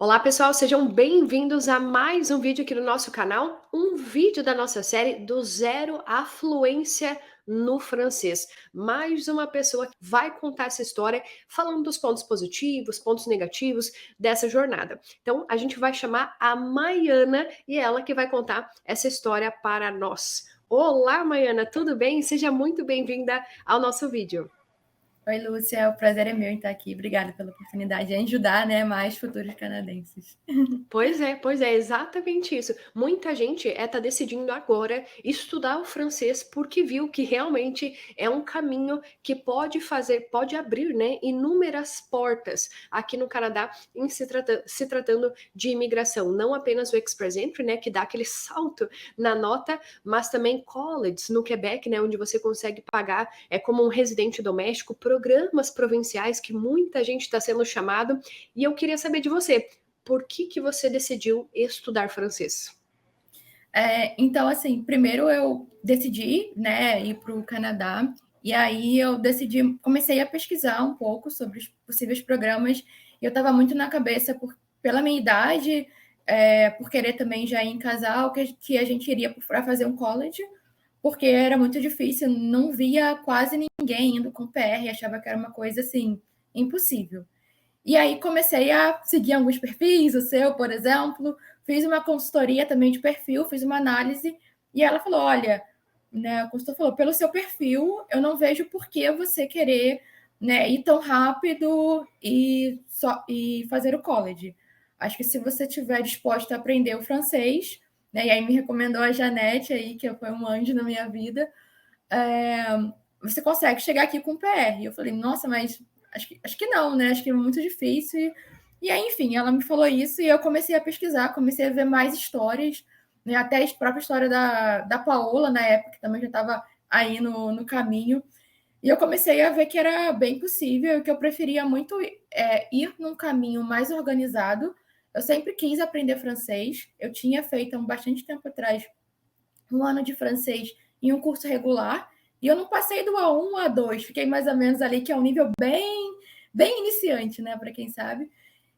Olá pessoal, sejam bem-vindos a mais um vídeo aqui no nosso canal, um vídeo da nossa série do zero à fluência no francês. Mais uma pessoa que vai contar essa história, falando dos pontos positivos, pontos negativos dessa jornada. Então, a gente vai chamar a Maiana e ela que vai contar essa história para nós. Olá, Maiana, tudo bem? Seja muito bem-vinda ao nosso vídeo. Oi, Lúcia, o prazer é meu em estar aqui. Obrigada pela oportunidade de ajudar, mais futuros canadenses. Pois é, exatamente isso. Muita gente tá decidindo agora estudar o francês porque viu que realmente é um caminho que pode abrir, né, inúmeras portas aqui no Canadá em se tratando de imigração. Não apenas o Express Entry, né, que dá aquele salto na nota, mas também colleges no Quebec, né, onde você consegue pagar como um residente doméstico, programas provinciais que muita gente está sendo chamado. E eu queria saber de você, por que você decidiu estudar francês? Então, assim, primeiro eu decidi, ir para o Canadá, e aí eu comecei a pesquisar um pouco sobre os possíveis programas, e eu estava muito na cabeça, pela minha idade, por querer também já ir em casal, que a gente iria para fazer um college, porque era muito difícil, não via quase ninguém indo com PR, achava que era uma coisa, assim, impossível. E aí comecei a seguir alguns perfis, o seu, por exemplo, fiz uma consultoria também de perfil, fiz uma análise, e ela falou: olha, o consultor falou, pelo seu perfil, eu não vejo por que você querer ir tão rápido e fazer o college. Acho que se você estiver disposta a aprender o francês, e aí me recomendou a Janete aí, que foi um anjo na minha vida, é, você consegue chegar aqui com PR. Eu falei, nossa, mas acho que não, né? Acho que é muito difícil. E aí, enfim, ela me falou isso e eu comecei a pesquisar, comecei a ver mais histórias, até a própria história da Paola, na época, que também já estava aí no caminho. E eu comecei a ver que era bem possível, que eu preferia muito ir num caminho mais organizado. Eu sempre quis aprender francês. Eu tinha feito há bastante tempo atrás um ano de francês em um curso regular, e eu não passei do A1 a A2, fiquei mais ou menos ali, que é um nível bem iniciante, né, para quem sabe.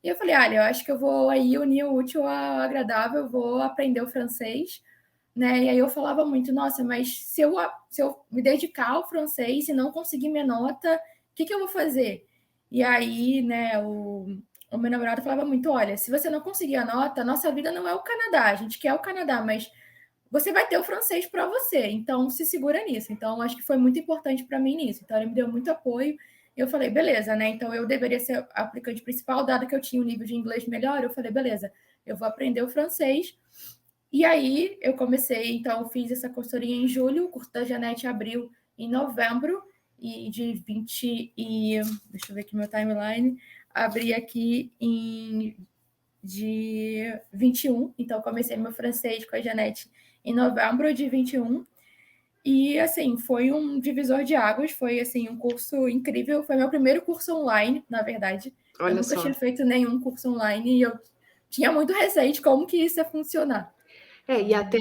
E eu falei, olha, eu acho que eu vou aí unir o útil ao agradável, vou aprender o francês, né? E aí eu falava muito, nossa, mas se eu me dedicar ao francês e não conseguir minha nota, o que eu vou fazer? E aí, o meu namorado falava muito, olha, se você não conseguir a nota, nossa vida não é o Canadá, a gente quer o Canadá, mas você vai ter o francês para você, então se segura nisso. Então, acho que foi muito importante para mim nisso. Então, ele me deu muito apoio. E eu falei, beleza, né? Então, eu deveria ser a aplicante principal, dado que eu tinha um nível de inglês melhor. Eu falei, beleza, eu vou aprender o francês. E aí, eu comecei, então, fiz essa consultoria em julho, o curso da Janete abriu em novembro, e de 20 e... Deixa eu ver aqui meu timeline. Abri aqui de 21. Então, comecei meu francês com a Janete em novembro de 21. E, assim, foi um divisor de águas. Foi, assim, um curso incrível. Foi meu primeiro curso online, na verdade. Eu Olha nunca só. tinha feito nenhum curso online e eu tinha muito receio de como que isso ia funcionar. E até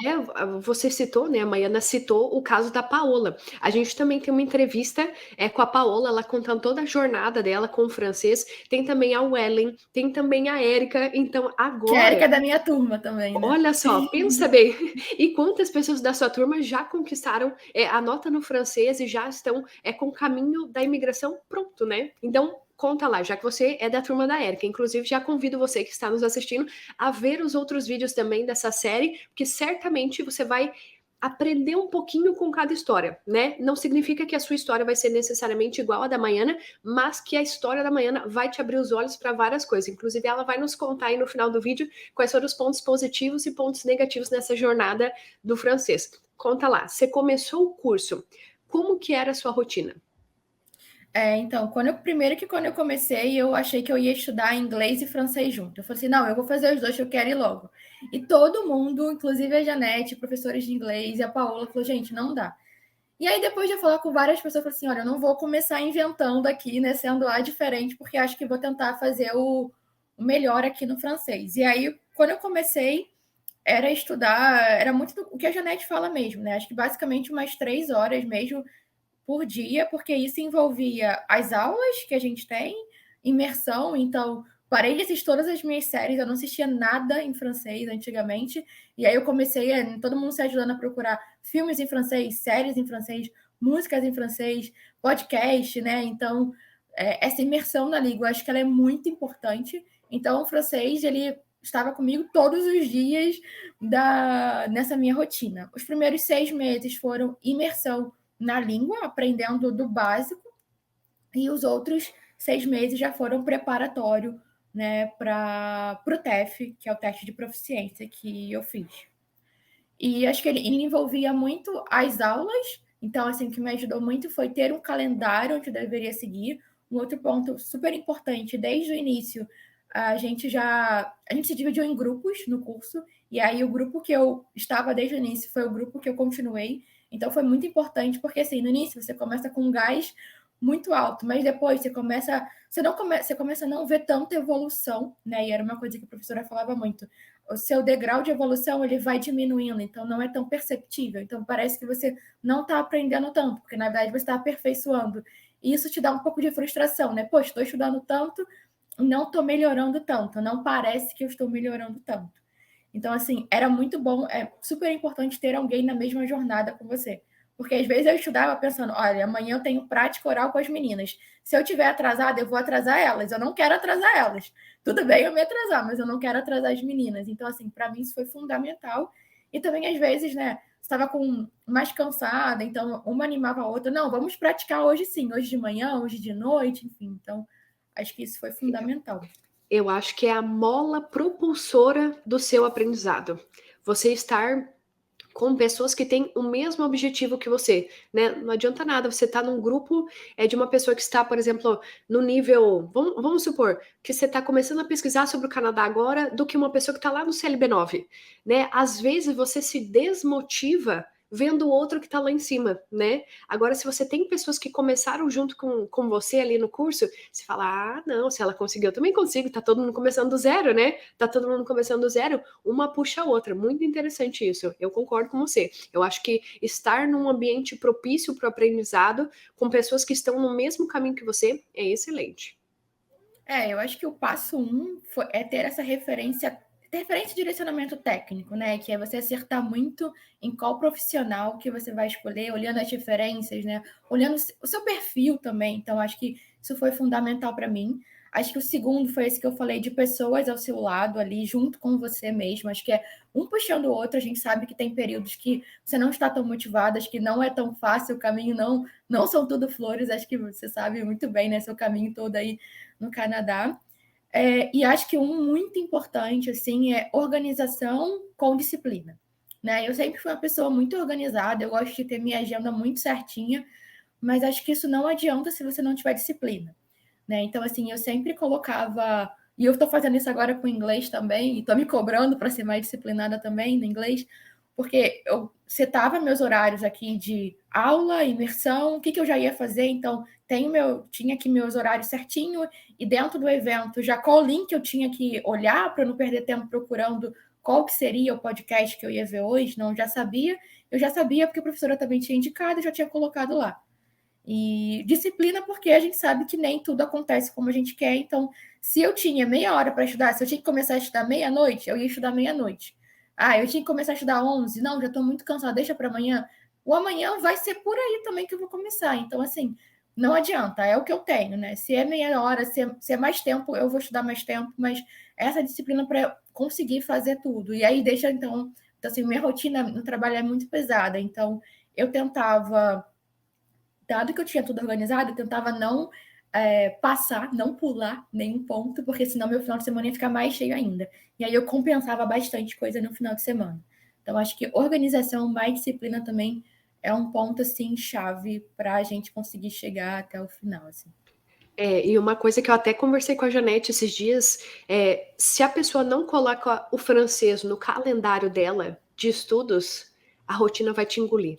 você citou, né, a Maiana citou o caso da Paola. A gente também tem uma entrevista com a Paola, ela contando toda a jornada dela com o francês. Tem também a Wellen, tem também a Érica. Então, Que a agora, Erika é da minha turma também, né? olha só, pensa bem. E quantas pessoas da sua turma já conquistaram a nota no francês e já estão com o caminho da imigração pronto, né? Então, conta lá, já que você é da turma da Érica. Inclusive, já convido você que está nos assistindo a ver os outros vídeos também dessa série, porque certamente você vai aprender um pouquinho com cada história, né? Não significa que a sua história vai ser necessariamente igual à da Maiana, mas que a história da Maiana vai te abrir os olhos para várias coisas. Inclusive, ela vai nos contar aí no final do vídeo quais foram os pontos positivos e pontos negativos nessa jornada do francês. Conta lá, você começou o curso, como que era a sua rotina? Então, quando eu comecei, eu achei que eu ia estudar inglês e francês junto. Eu falei assim, não, eu vou fazer os dois, eu quero ir logo. E todo mundo, inclusive a Janete, professores de inglês, e a Paola, falou, gente, não dá. E aí, depois de eu falar com várias pessoas, eu falei assim, olha, eu não vou começar inventando aqui, né, sendo A diferente, porque acho que vou tentar fazer o melhor aqui no francês. E aí, quando eu comecei, era estudar, era muito o que a Janete fala mesmo, né? Acho que basicamente umas 3 horas mesmo por dia, porque isso envolvia as aulas que a gente tem, imersão, então parei de assistir todas as minhas séries, eu não assistia nada em francês antigamente, e aí eu comecei todo mundo se ajudando a procurar filmes em francês, séries em francês, músicas em francês, podcast, né? Então, essa imersão na língua, acho que ela é muito importante. Então, o francês, ele estava comigo todos os dias nessa minha rotina. Os primeiros 6 meses foram imersão na língua, aprendendo do básico, e os outros 6 meses já foram preparatório, né, para o TEF, que é o teste de proficiência que eu fiz. E acho que ele envolvia muito as aulas, então, assim, o que me ajudou muito foi ter um calendário onde eu deveria seguir. Um outro ponto super importante, desde o início, a gente se dividiu em grupos no curso, e aí o grupo que eu estava desde o início foi o grupo que eu continuei. Então foi muito importante, porque assim, no início você começa com um gás muito alto, mas depois você começa a não ver tanta evolução, né? E era uma coisa que a professora falava muito. O seu degrau de evolução ele vai diminuindo, então não é tão perceptível. Então parece que você não está aprendendo tanto, porque na verdade você está aperfeiçoando. E isso te dá um pouco de frustração, né? Poxa, estou estudando tanto, não estou melhorando tanto, não parece que eu estou melhorando tanto. Então, assim, era muito bom, é super importante ter alguém na mesma jornada com você. Porque às vezes eu estudava pensando, olha, amanhã eu tenho prática oral com as meninas. Se eu tiver atrasada, eu vou atrasar elas. Eu não quero atrasar elas. Tudo bem eu me atrasar, mas eu não quero atrasar as meninas. Então, assim, para mim isso foi fundamental. E também, às vezes, né, estava mais cansada, então uma animava a outra. Não, vamos praticar hoje sim, hoje de manhã, hoje de noite, enfim. Então, acho que isso foi fundamental. Eu acho que é a mola propulsora do seu aprendizado. Você estar com pessoas que têm o mesmo objetivo que você, né? Não adianta nada você estar num grupo de uma pessoa que está, por exemplo, no nível, vamos supor, que você está começando a pesquisar sobre o Canadá agora, do que uma pessoa que está lá no CLB9, né? Às vezes você se desmotiva vendo o outro que está lá em cima, né? Agora, se você tem pessoas que começaram junto com você ali no curso, você fala, ah, não, se ela conseguiu, eu também consigo, tá todo mundo começando do zero, né? Tá todo mundo começando do zero, uma puxa a outra. Muito interessante isso, eu concordo com você. Eu acho que estar num ambiente propício para o aprendizado, com pessoas que estão no mesmo caminho que você, é excelente. Eu acho que o passo 1 é ter essa referência de direcionamento técnico, né? Que é você acertar muito em qual profissional que você vai escolher, olhando as referências, né? Olhando o seu perfil também. Então, acho que isso foi fundamental para mim. Acho que o segundo foi esse que eu falei, de pessoas ao seu lado ali, junto com você mesmo. Acho que é um puxando o outro. A gente sabe que tem períodos que você não está tão motivado, acho que não é tão fácil, o caminho não são tudo flores. Acho que você sabe muito bem, né? Seu caminho todo aí no Canadá. E acho que um muito importante assim é organização com disciplina, né? Eu sempre fui uma pessoa muito organizada, eu gosto de ter minha agenda muito certinha, mas acho que isso não adianta se você não tiver disciplina, né? Então assim, eu sempre colocava, e eu estou fazendo isso agora com o inglês também, e estou me cobrando para ser mais disciplinada também no inglês, porque eu setava meus horários aqui de aula, imersão, o que eu já ia fazer, então tinha aqui meus horários certinho, e dentro do evento, já qual link eu tinha que olhar para não perder tempo procurando qual que seria o podcast que eu ia ver hoje, não, eu já sabia porque a professora também tinha indicado, eu já tinha colocado lá. E disciplina, porque a gente sabe que nem tudo acontece como a gente quer, então, se eu tinha meia hora para estudar, se eu tinha que começar a estudar meia-noite, eu ia estudar meia-noite. Ah, eu tinha que começar a estudar 11, não, já estou muito cansada, deixa para amanhã. O amanhã vai ser por aí também que eu vou começar, então, assim, não adianta, é o que eu tenho, né? Se é meia hora, se é mais tempo, eu vou estudar mais tempo, mas essa disciplina para conseguir fazer tudo. E aí deixa, então, assim, minha rotina no trabalho é muito pesada, então eu tentava, dado que eu tinha tudo organizado, eu tentava não passar, não pular nenhum ponto, porque senão meu final de semana ia ficar mais cheio ainda. E aí eu compensava bastante coisa no final de semana. Então, acho que organização mais disciplina também é um ponto, assim, chave para a gente conseguir chegar até o final, assim. E uma coisa que eu até conversei com a Janete esses dias, se a pessoa não coloca o francês no calendário dela de estudos, a rotina vai te engolir.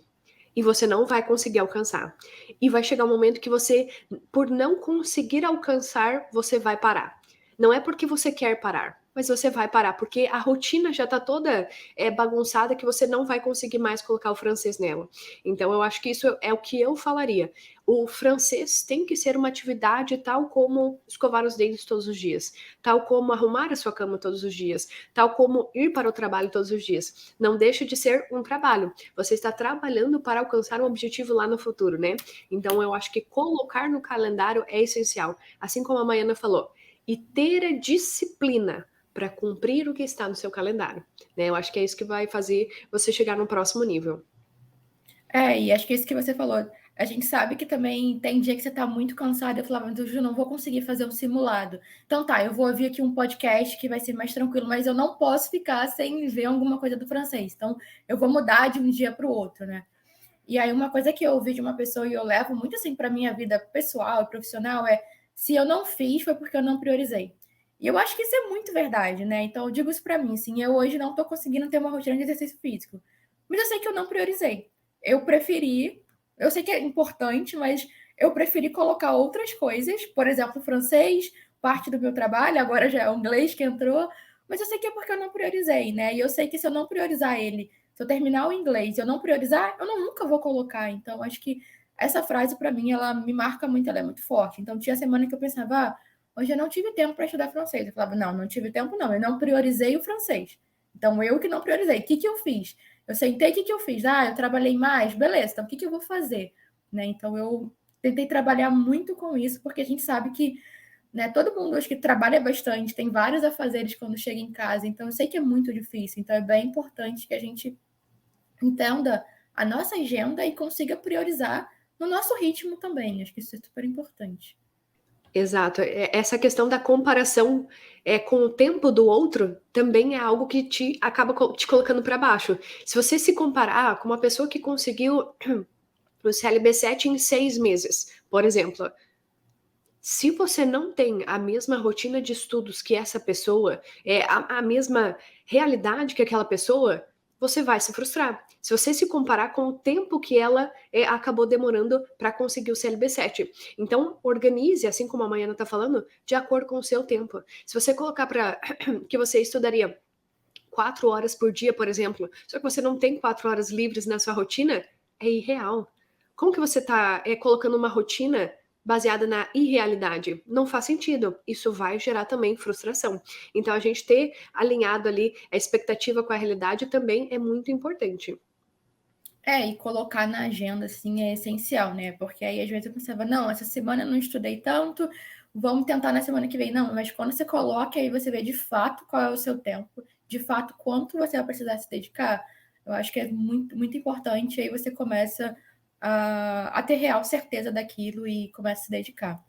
E você não vai conseguir alcançar. E vai chegar um momento que você, por não conseguir alcançar, você vai parar. Não é porque você quer parar, mas você vai parar, porque a rotina já está toda bagunçada que você não vai conseguir mais colocar o francês nela. Então, eu acho que isso é o que eu falaria. O francês tem que ser uma atividade tal como escovar os dentes todos os dias, tal como arrumar a sua cama todos os dias, tal como ir para o trabalho todos os dias. Não deixa de ser um trabalho. Você está trabalhando para alcançar um objetivo lá no futuro, né? Então, eu acho que colocar no calendário é essencial. Assim como a Maiana falou, e ter a disciplina para cumprir o que está no seu calendário. Né? Eu acho que é isso que vai fazer você chegar no próximo nível. E acho que isso que você falou. A gente sabe que também tem dia que você está muito cansado. Eu falava, mas eu não vou conseguir fazer um simulado. Então tá, eu vou ouvir aqui um podcast que vai ser mais tranquilo, mas eu não posso ficar sem ver alguma coisa do francês. Então eu vou mudar de um dia para o outro, né? E aí uma coisa que eu ouvi de uma pessoa e eu levo muito assim para minha vida pessoal e profissional é: se eu não fiz foi porque eu não priorizei. E eu acho que isso é muito verdade, né? Então eu digo isso para mim, assim, eu hoje não estou conseguindo ter uma rotina de exercício físico, mas eu sei que eu não priorizei. Eu preferi, eu sei que é importante, mas eu preferi colocar outras coisas, por exemplo, francês, parte do meu trabalho, agora já é o inglês que entrou, mas eu sei que é porque eu não priorizei, né? E eu sei que se eu não priorizar ele, se eu terminar o inglês e eu não priorizar, eu nunca vou colocar. Então, acho que essa frase, para mim, ela me marca muito, ela é muito forte. Então, tinha semana que eu pensava, hoje eu não tive tempo para estudar francês. Eu falava, não tive tempo, não. Eu não priorizei o francês. Então, eu que não priorizei. O que eu fiz? Eu sentei, o que eu fiz? Eu trabalhei mais, beleza. Então, o que eu vou fazer? Né? Então, eu tentei trabalhar muito com isso, porque a gente sabe que, né, todo mundo acho que trabalha bastante, tem vários afazeres quando chega em casa. Então, eu sei que é muito difícil. Então, é bem importante que a gente entenda a nossa agenda e consiga priorizar no nosso ritmo também. Acho que isso é super importante. Exato. Essa questão da comparação com o tempo do outro também é algo que te acaba te colocando para baixo. Se você se comparar com uma pessoa que conseguiu o CLB7 em 6 meses, por exemplo, se você não tem a mesma rotina de estudos que essa pessoa, a mesma realidade que aquela pessoa, você vai se frustrar. Se você se comparar com o tempo que ela acabou demorando para conseguir o CLB7. Então, organize, assim como a Maiana está falando, de acordo com o seu tempo. Se você colocar para que você estudaria 4 horas por dia, por exemplo, só que você não tem 4 horas livres na sua rotina, é irreal. Como que você está colocando uma rotina baseada na irrealidade? Não faz sentido. Isso vai gerar também frustração. Então, a gente ter alinhado ali a expectativa com a realidade também é muito importante. E colocar na agenda, assim, é essencial, né? Porque aí, às vezes, eu pensava, não, essa semana eu não estudei tanto, vamos tentar na semana que vem. Não, mas quando você coloca, aí você vê de fato qual é o seu tempo, de fato quanto você vai precisar se dedicar. Eu acho que é muito, muito importante, aí você começa a ter real certeza daquilo e começa a se dedicar.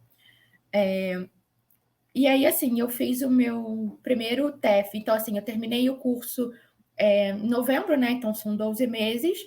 E aí, assim, eu fiz o meu primeiro TEF. Então, assim, eu terminei o curso em novembro, né? Então, são 12 meses.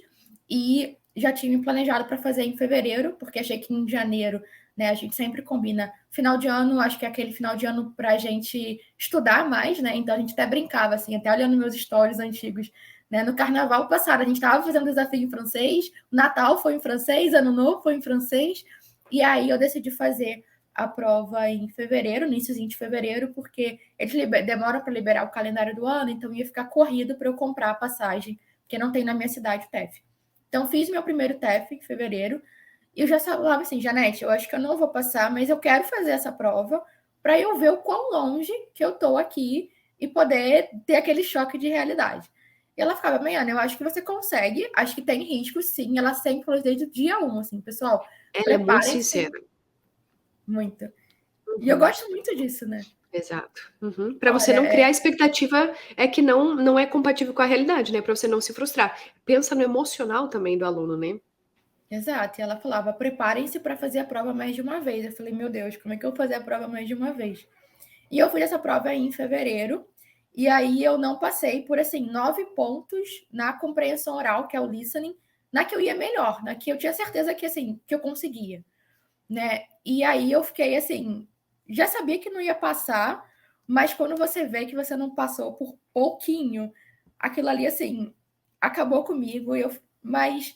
E já tinha me planejado para fazer em fevereiro, porque achei que em janeiro, né? A gente sempre combina final de ano, acho que é aquele final de ano para a gente estudar mais, né? Então, a gente até brincava, assim, até olhando meus stories antigos, né? No carnaval passado, a gente estava fazendo desafio em francês, o Natal foi em francês, Ano Novo foi em francês. E aí, eu decidi fazer a prova em fevereiro, iníciozinho de fevereiro, porque eles demoram para liberar o calendário do ano, então ia ficar corrido para eu comprar a passagem, porque não tem na minha cidade o TEF. Então, fiz meu primeiro TEF em fevereiro, e eu já falava assim, Janete, eu acho que eu não vou passar, mas eu quero fazer essa prova para eu ver o quão longe que eu estou aqui e poder ter aquele choque de realidade. E ela ficava, Maiana, eu acho que você consegue, acho que tem risco, sim. Ela sempre falou desde o dia 1, assim, pessoal, Ela é muito preparem-se sincera. muito. E eu Uhum. gosto muito disso, né? Exato. Uhum. Para você Olha, não criar expectativa que não é compatível com a realidade, né? Para você não se frustrar. Pensa no emocional também do aluno, né? exato. E ela falava: preparem-se para fazer a prova mais de uma vez. Eu falei: meu Deus, como é que eu vou fazer a prova mais de uma vez? E eu fiz essa prova em fevereiro. E aí eu não passei por assim 9 pontos na compreensão oral, que é o listening, na que eu ia melhor, na que eu tinha certeza que assim que eu conseguia, né? E aí eu fiquei assim, já sabia que não ia passar, mas quando você vê que você não passou por pouquinho, aquilo ali assim acabou comigo. Mas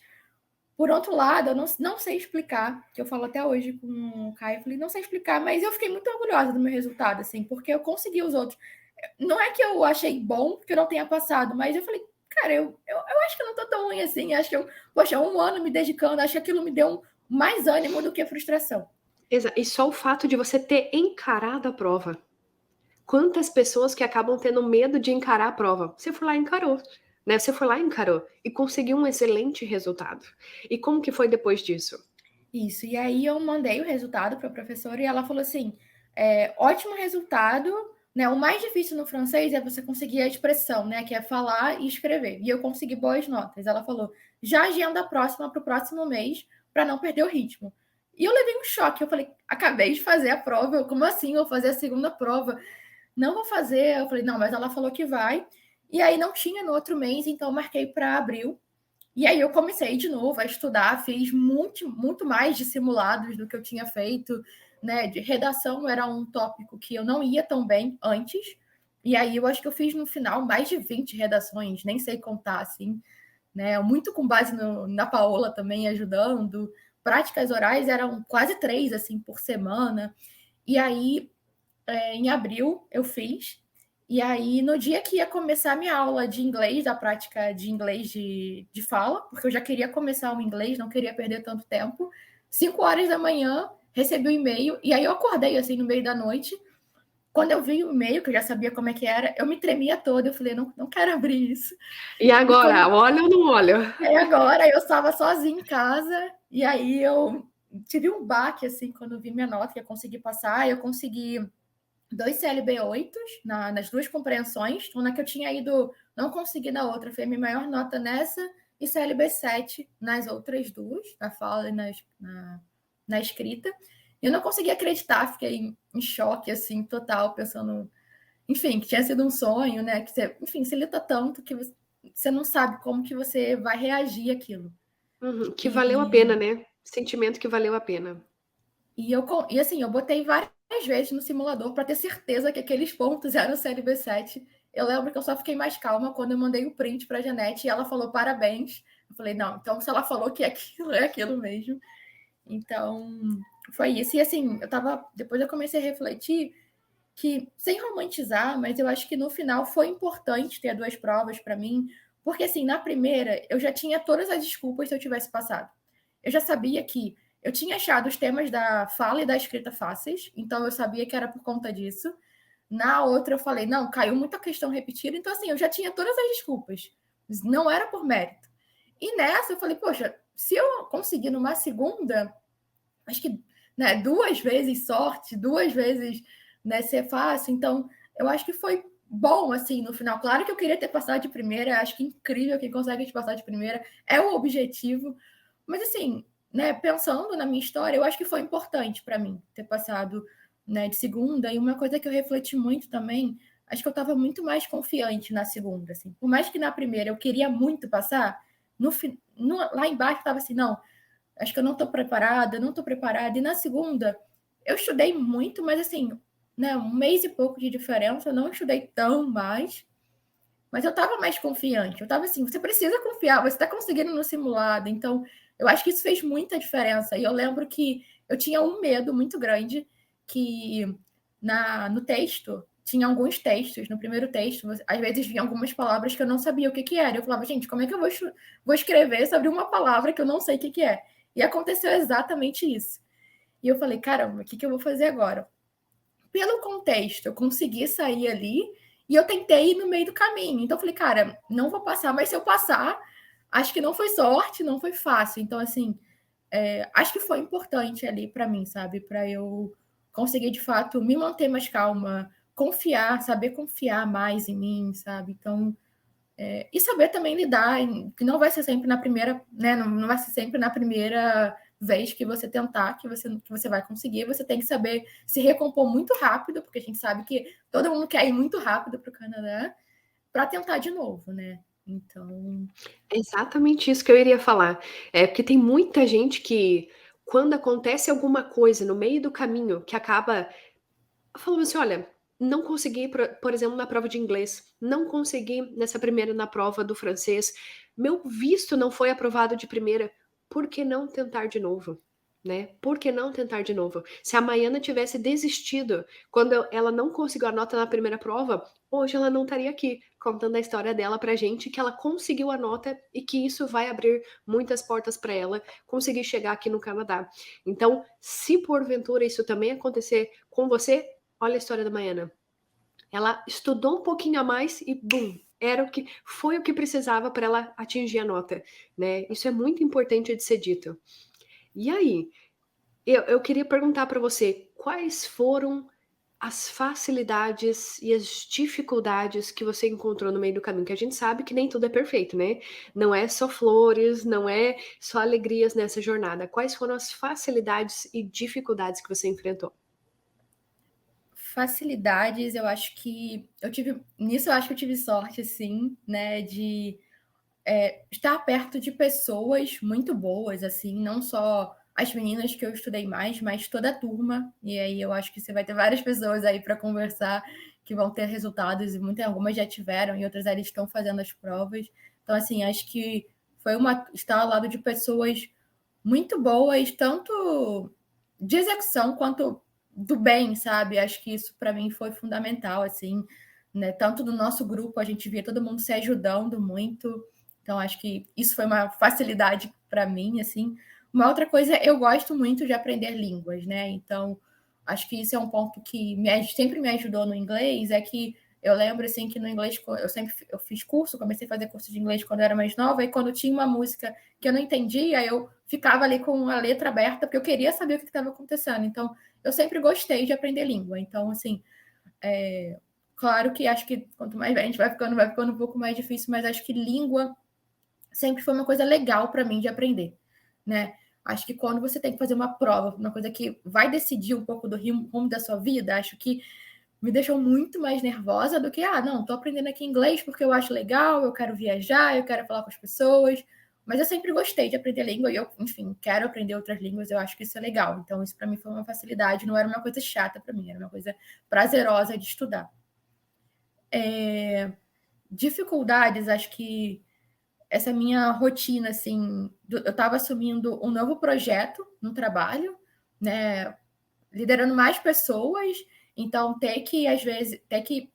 por outro lado, eu não sei explicar, que eu falo até hoje com o Caio, eu falei, não sei explicar, mas eu fiquei muito orgulhosa do meu resultado, assim, porque eu consegui os outros. Não é que eu achei bom que eu não tenha passado, mas eu falei, cara, eu acho que eu não tô tão ruim assim. Acho que poxa, 1 ano me dedicando, acho que aquilo me deu mais ânimo do que frustração. E só o fato de você ter encarado a prova. Quantas pessoas que acabam tendo medo de encarar a prova? Você foi lá e encarou, né? Você foi lá e encarou e conseguiu um excelente resultado. E como que foi depois disso? Isso. E aí eu mandei o resultado para a professora e ela falou assim: ótimo resultado, né? O mais difícil no francês é você conseguir a expressão, né? Que é falar e escrever. E eu consegui boas notas. Ela falou: já agenda a próxima para o próximo mês para não perder o ritmo. E eu levei um choque. Eu falei: acabei de fazer a prova. Como assim? Eu vou fazer a segunda prova? Não vou fazer. Eu falei: não, mas ela falou que vai. E aí não tinha no outro mês, então eu marquei para abril. E aí eu comecei de novo a estudar, fiz muito, muito mais de simulados do que eu tinha feito, né? De redação era um tópico que eu não ia tão bem antes. E aí eu acho que eu fiz no final mais de 20 redações, nem sei contar, assim, né? Muito com base na Paola também ajudando. Práticas orais eram quase 3, assim, por semana. E aí, em abril, eu fiz. E aí, no dia que ia começar a minha aula de inglês, da prática de inglês de fala, porque eu já queria começar o inglês, não queria perder tanto tempo, 5 horas da manhã, recebi o e-mail, e aí eu acordei, assim, no meio da noite. Quando eu vi o e-mail, que eu já sabia como é que era, eu me tremia toda, eu falei, não, não quero abrir isso. E E agora, quando olha ou não olha? agora, eu estava sozinha em casa, e aí eu tive um baque, assim, quando eu vi minha nota, que eu consegui passar, eu consegui 2 CLB 8 nas 2 compreensões. Então, na que eu tinha ido, não consegui na outra, foi a minha maior nota nessa, e CLB 7 nas outras duas, na fala e na escrita. E eu não consegui acreditar, fiquei em choque, assim, total, pensando, enfim, que tinha sido um sonho, né? Que você, enfim, você luta tanto que você não sabe como que você vai reagir àquilo. Uhum, que valeu a pena, E né? Sentimento que valeu a pena. E assim, eu botei várias vezes no simulador para ter certeza que aqueles pontos eram CLB 7. Eu lembro que eu só fiquei mais calma quando eu mandei o print para a Janete e ela falou parabéns. Eu falei, não, então se ela falou que é aquilo mesmo. Então, foi isso. E assim, depois eu comecei a refletir que, sem romantizar, mas eu acho que no final foi importante ter 2 provas para mim, porque assim, na primeira, eu já tinha todas as desculpas se eu tivesse passado. Eu já sabia que eu tinha achado os temas da fala e da escrita fáceis, então eu sabia que era por conta disso. Na outra, eu falei, não, caiu muita questão repetida, então assim, eu já tinha todas as desculpas. Não era por mérito. E nessa, eu falei, poxa, se eu conseguir numa segunda, acho que, né, 2 vezes sorte, 2 vezes, né, ser fácil. Então, eu acho que foi bom, assim, no final. Claro que eu queria ter passado de primeira, acho que incrível quem consegue passar de primeira, é o objetivo. Mas, assim, né, pensando na minha história, eu acho que foi importante para mim ter passado, né, de segunda. E uma coisa que eu refleti muito também, acho que eu estava muito mais confiante na segunda, assim. Por mais que na primeira eu queria muito passar, lá embaixo estava assim, não, acho que eu não estou preparada, não estou preparada. E na segunda, eu estudei muito, mas assim, né, 1 mês e pouco de diferença, eu não estudei tão mais, mas eu estava mais confiante. Eu estava assim, você precisa confiar, você está conseguindo no simulado. Então, eu acho que isso fez muita diferença. E eu lembro que eu tinha um medo muito grande que no texto, tinha alguns textos, no primeiro texto, às vezes vinha algumas palavras que eu não sabia o que era. Eu falava, gente, como é que eu vou escrever sobre uma palavra que eu não sei o que é? E aconteceu exatamente isso. E eu falei, caramba, o que eu vou fazer agora? Pelo contexto, eu consegui sair ali e eu tentei ir no meio do caminho. Então eu falei, cara, não vou passar, mas se eu passar, acho que não foi sorte, não foi fácil. Então, assim, acho que foi importante ali para mim, sabe? Para eu conseguir, de fato, me manter mais calma, confiar, saber confiar mais em mim, sabe? Então, e saber também lidar, que não vai ser sempre na primeira, né? Não vai ser sempre na primeira vez que você tentar, que você vai conseguir. Você tem que saber se recompor muito rápido, porque a gente sabe que todo mundo quer ir muito rápido para o Canadá, para tentar de novo, né? Então, É exatamente isso que eu iria falar. É porque tem muita gente que, quando acontece alguma coisa no meio do caminho, que acaba falando assim: olha, não consegui, por exemplo, na prova de inglês, não consegui nessa primeira na prova do francês, meu visto não foi aprovado de primeira, por que não tentar de novo? né? Por que não tentar de novo? Se a Maiana tivesse desistido quando ela não conseguiu a nota na primeira prova, hoje ela não estaria aqui contando a história dela pra gente, que ela conseguiu a nota e que isso vai abrir muitas portas para ela conseguir chegar aqui no Canadá. Então, se porventura isso também acontecer com você, olha a história da Maiana. Ela estudou um pouquinho a mais e bum, foi o que precisava para ela atingir a nota, né? Isso é muito importante de ser dito. E aí, eu queria perguntar para você, quais foram as facilidades e as dificuldades que você encontrou no meio do caminho? Que a gente sabe que nem tudo é perfeito, né? Não é só flores, não é só alegrias nessa jornada. Quais foram as facilidades e dificuldades que você enfrentou? Facilidades, eu acho que eu tive. Nisso eu acho que eu tive sorte, assim, né? De estar perto de pessoas muito boas, assim, não só as meninas que eu estudei mais, mas toda a turma. E aí eu acho que você vai ter várias pessoas aí para conversar que vão ter resultados, e muitas, algumas já tiveram, e outras aí estão fazendo as provas. Então, assim, acho que foi estar ao lado de pessoas muito boas, tanto de execução quanto do bem, sabe? Acho que isso para mim foi fundamental, assim, né? Tanto do nosso grupo, a gente via todo mundo se ajudando muito. Então, acho que isso foi uma facilidade para mim, assim. Uma outra coisa, eu gosto muito de aprender línguas, né? Então, acho que isso é um ponto que sempre me ajudou no inglês, é que eu lembro, assim, que no inglês, eu fiz curso, comecei a fazer curso de inglês quando eu era mais nova, e quando tinha uma música que eu não entendia, eu ficava ali com a letra aberta, porque eu queria saber o que estava acontecendo. Então, eu sempre gostei de aprender língua. Então, assim, claro que acho que quanto mais a gente vai ficando um pouco mais difícil, mas acho que língua sempre foi uma coisa legal para mim de aprender, né? Acho que quando você tem que fazer uma prova, uma coisa que vai decidir um pouco do rumo da sua vida, acho que me deixou muito mais nervosa do que, não, tô aprendendo aqui inglês porque eu acho legal, eu quero viajar, eu quero falar com as pessoas. Mas eu sempre gostei de aprender língua e eu, enfim, quero aprender outras línguas, eu acho que isso é legal. Então, isso para mim foi uma facilidade, não era uma coisa chata para mim, era uma coisa prazerosa de estudar. Dificuldades, acho que essa minha rotina, assim, eu estava assumindo um novo projeto no trabalho, né, liderando mais pessoas, então às vezes, ter que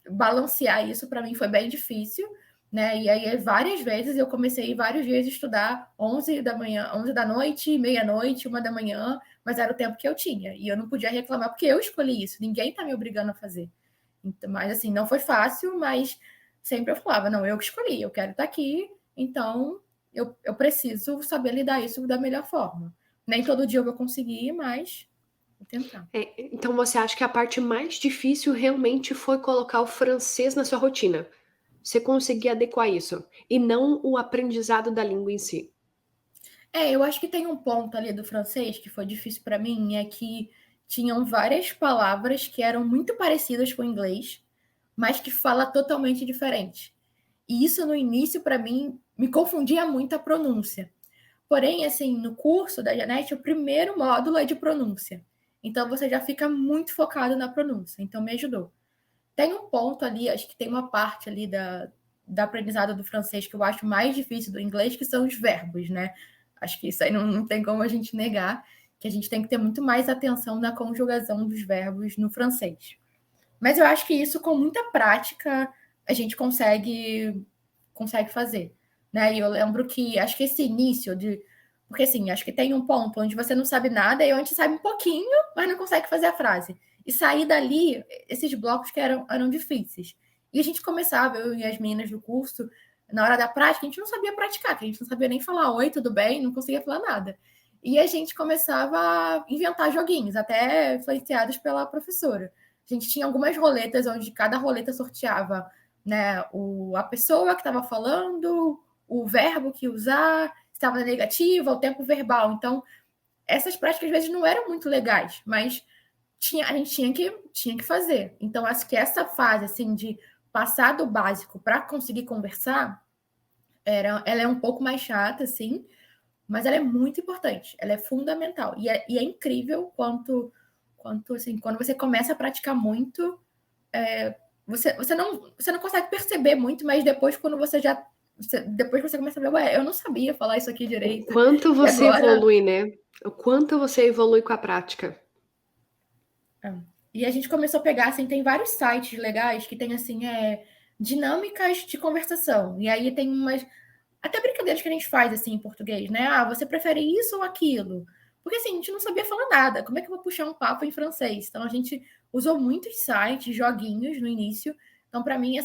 balancear isso para mim foi bem difícil, né? E aí várias vezes eu comecei vários dias a estudar 11 da manhã, 11 da noite, meia-noite, 1 da manhã, mas era o tempo que eu tinha. E eu não podia reclamar porque eu escolhi isso, ninguém está me obrigando a fazer. Então, mas assim, não foi fácil, mas sempre eu falava, não, eu que escolhi, eu quero estar aqui, então eu preciso saber lidar isso da melhor forma. Nem todo dia eu vou conseguir, mas vou tentar. Então você acha que a parte mais difícil realmente foi colocar o francês na sua rotina? Você conseguir adequar isso, e não o aprendizado da língua em si? Eu acho que tem um ponto ali do francês que foi difícil para mim, é que tinham várias palavras que eram muito parecidas com o inglês, mas que fala totalmente diferente. E isso no início para mim me confundia muito a pronúncia. Porém, assim, no curso da Janete, o primeiro módulo é de pronúncia. Então você já fica muito focado na pronúncia. Então me ajudou. Tem um ponto ali, acho que tem uma parte ali da aprendizado do francês que eu acho mais difícil do inglês, que são os verbos, né? Acho que isso aí não tem como a gente negar, que a gente tem que ter muito mais atenção na conjugação dos verbos no francês. Mas eu acho que isso, com muita prática, a gente consegue fazer. Né? E eu lembro que acho que esse início de. Porque assim, acho que tem um ponto onde você não sabe nada e onde sabe um pouquinho, mas não consegue fazer a frase. E sair dali, esses blocos que eram difíceis. E a gente começava, eu e as meninas do curso, na hora da prática, a gente não sabia praticar, que a gente não sabia nem falar oi, tudo bem, não conseguia falar nada. E a gente começava a inventar joguinhos, até influenciados pela professora. A gente tinha algumas roletas onde cada roleta sorteava, né, a pessoa que estava falando, o verbo que usar, se estava na negativa, o tempo verbal. Então, essas práticas às vezes não eram muito legais, mas a gente tinha que fazer. Então, acho que essa fase assim de passar do básico para conseguir conversar, ela é um pouco mais chata, assim, mas ela é muito importante, ela é fundamental. E é incrível quanto assim, quando você começa a praticar muito, você não consegue perceber muito, mas depois, quando você depois você começa a ver, ué, eu não sabia falar isso aqui O direito. quanto E você agora. evolui, né? O quanto você evolui com a prática. E a gente começou a pegar, assim, tem vários sites legais que tem, assim, dinâmicas de conversação. E aí tem umas. Até brincadeiras que a gente faz, assim, em português, né? Ah, você prefere isso ou aquilo? Porque, assim, a gente não sabia falar nada. Como é que eu vou puxar um papo em francês? Então, a gente usou muitos sites, joguinhos no início. Então, para mim,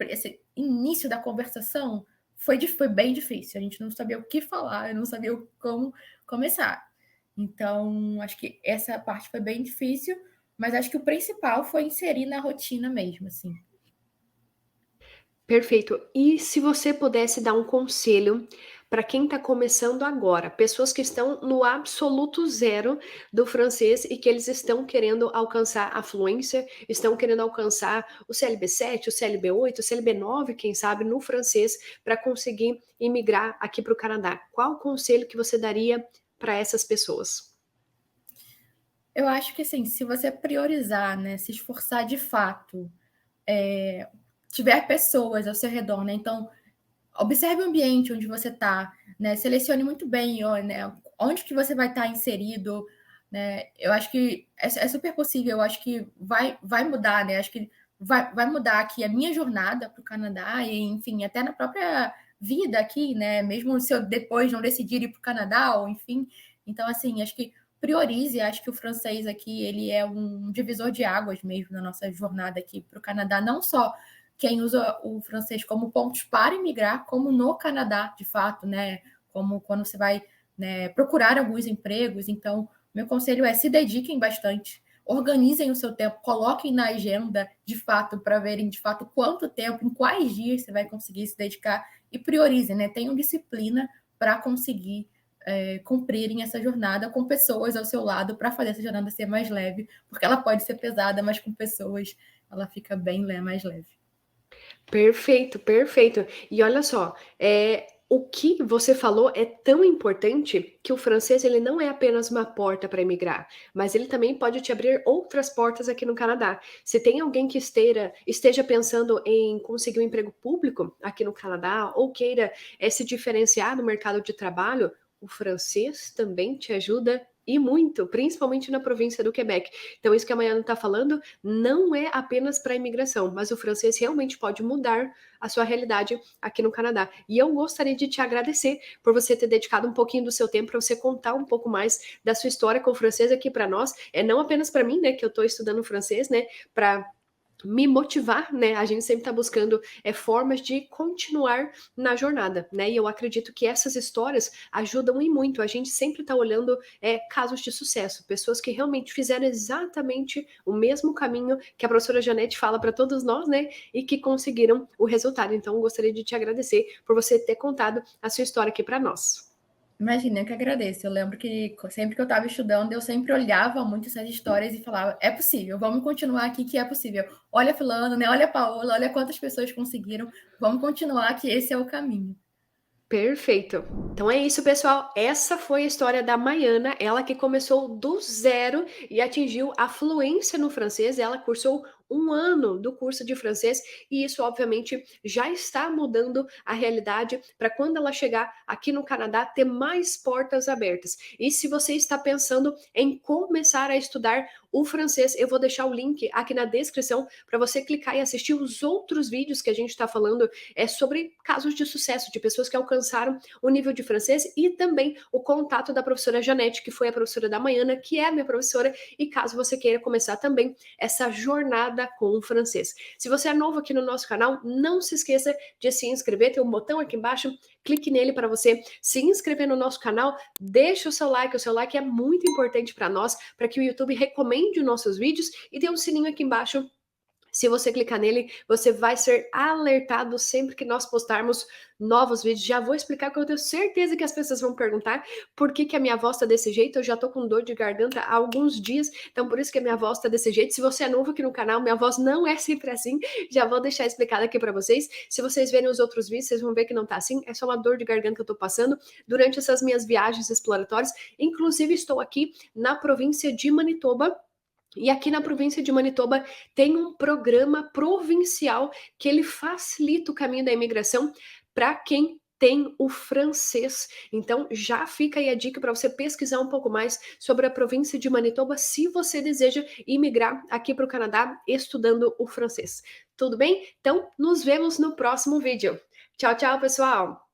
esse início da conversação foi bem difícil. A gente não sabia o que falar, eu não sabia como começar. Então, acho que essa parte foi bem difícil, mas acho que o principal foi inserir na rotina mesmo, assim. Perfeito. E se você pudesse dar um conselho para quem está começando agora, pessoas que estão no absoluto zero do francês e que eles estão querendo alcançar a fluência, estão querendo alcançar o CLB7, o CLB8, o CLB9, quem sabe, no francês, para conseguir imigrar aqui para o Canadá. Qual o conselho que você daria para essas pessoas? Eu acho que, assim, se você priorizar, né, se esforçar de fato, tiver pessoas ao seu redor, né? Então, observe o ambiente onde você está, né? Selecione muito bem, ó, né? Onde que você vai estar inserido, né? Eu acho que é super possível, eu acho que vai mudar, né? Acho que vai mudar aqui a minha jornada para o Canadá e, enfim, até na própria vida aqui, né? Mesmo se eu depois não decidir ir para o Canadá, ou enfim. Então, assim, acho que priorize, acho que o francês aqui, ele é um divisor de águas mesmo na nossa jornada aqui para o Canadá, não só quem usa o francês como pontos para imigrar, como no Canadá, de fato, né? Como quando você vai, né, procurar alguns empregos. Então, meu conselho é se dediquem bastante, organizem o seu tempo, coloquem na agenda, de fato, para verem, de fato, quanto tempo, em quais dias você vai conseguir se dedicar e priorizem, né? Tenham disciplina para conseguir cumprirem essa jornada com pessoas ao seu lado para fazer essa jornada ser mais leve, porque ela pode ser pesada, mas com pessoas ela fica bem mais leve. Perfeito, perfeito. E olha só, o que você falou é tão importante que o francês ele não é apenas uma porta para emigrar, mas ele também pode te abrir outras portas aqui no Canadá. Se tem alguém que esteja pensando em conseguir um emprego público aqui no Canadá ou queira se diferenciar no mercado de trabalho, o francês também te ajuda e muito, principalmente na província do Quebec. Então, isso que a Maiana está falando não é apenas para a imigração, mas o francês realmente pode mudar a sua realidade aqui no Canadá. E eu gostaria de te agradecer por você ter dedicado um pouquinho do seu tempo para você contar um pouco mais da sua história com o francês aqui para nós. Não apenas para mim, né, que eu estou estudando francês, né, para me motivar, né? A gente sempre está buscando formas de continuar na jornada, né? E eu acredito que essas histórias ajudam e muito. A gente sempre está olhando casos de sucesso, pessoas que realmente fizeram exatamente o mesmo caminho que a professora Janete fala para todos nós, né? E que conseguiram o resultado. Então, eu gostaria de te agradecer por você ter contado a sua história aqui para nós. Imagina, eu que agradeço. Eu lembro que sempre que eu estava estudando, eu sempre olhava muito essas histórias e falava: é possível, vamos continuar aqui que é possível. Olha Fulano, né? Olha Paola, olha quantas pessoas conseguiram. Vamos continuar que esse é o caminho. Perfeito. Então é isso, pessoal. Essa foi a história da Maiana, ela que começou do zero e atingiu a fluência no francês. Ela cursou um ano do curso de francês e isso, obviamente, já está mudando a realidade para quando ela chegar aqui no Canadá ter mais portas abertas. E se você está pensando em começar a estudar o francês, eu vou deixar o link aqui na descrição para você clicar e assistir os outros vídeos que a gente está falando sobre casos de sucesso, de pessoas que alcançaram o nível de francês e também o contato da professora Janete, que foi a professora da Maiana, que é a minha professora, e caso você queira começar também essa jornada com o francês. Se você é novo aqui no nosso canal, não se esqueça de se inscrever, tem um botão aqui embaixo, clique nele para você se inscrever no nosso canal, deixa o seu like é muito importante para nós, para que o YouTube recomende os nossos vídeos e tem um sininho aqui embaixo. Se você clicar nele, você vai ser alertado sempre que nós postarmos novos vídeos. Já vou explicar, porque eu tenho certeza que as pessoas vão perguntar por que a minha voz tá desse jeito. Eu já tô com dor de garganta há alguns dias, então por isso que a minha voz tá desse jeito. Se você é novo aqui no canal, minha voz não é sempre assim. Já vou deixar explicado aqui para vocês. Se vocês verem os outros vídeos, vocês vão ver que não tá assim. É só uma dor de garganta que eu tô passando durante essas minhas viagens exploratórias. Inclusive, estou aqui na província de Manitoba. E aqui na província de Manitoba tem um programa provincial que ele facilita o caminho da imigração para quem tem o francês. Então, já fica aí a dica para você pesquisar um pouco mais sobre a província de Manitoba, se você deseja imigrar aqui para o Canadá estudando o francês. Tudo bem? Então, nos vemos no próximo vídeo. Tchau, tchau, pessoal!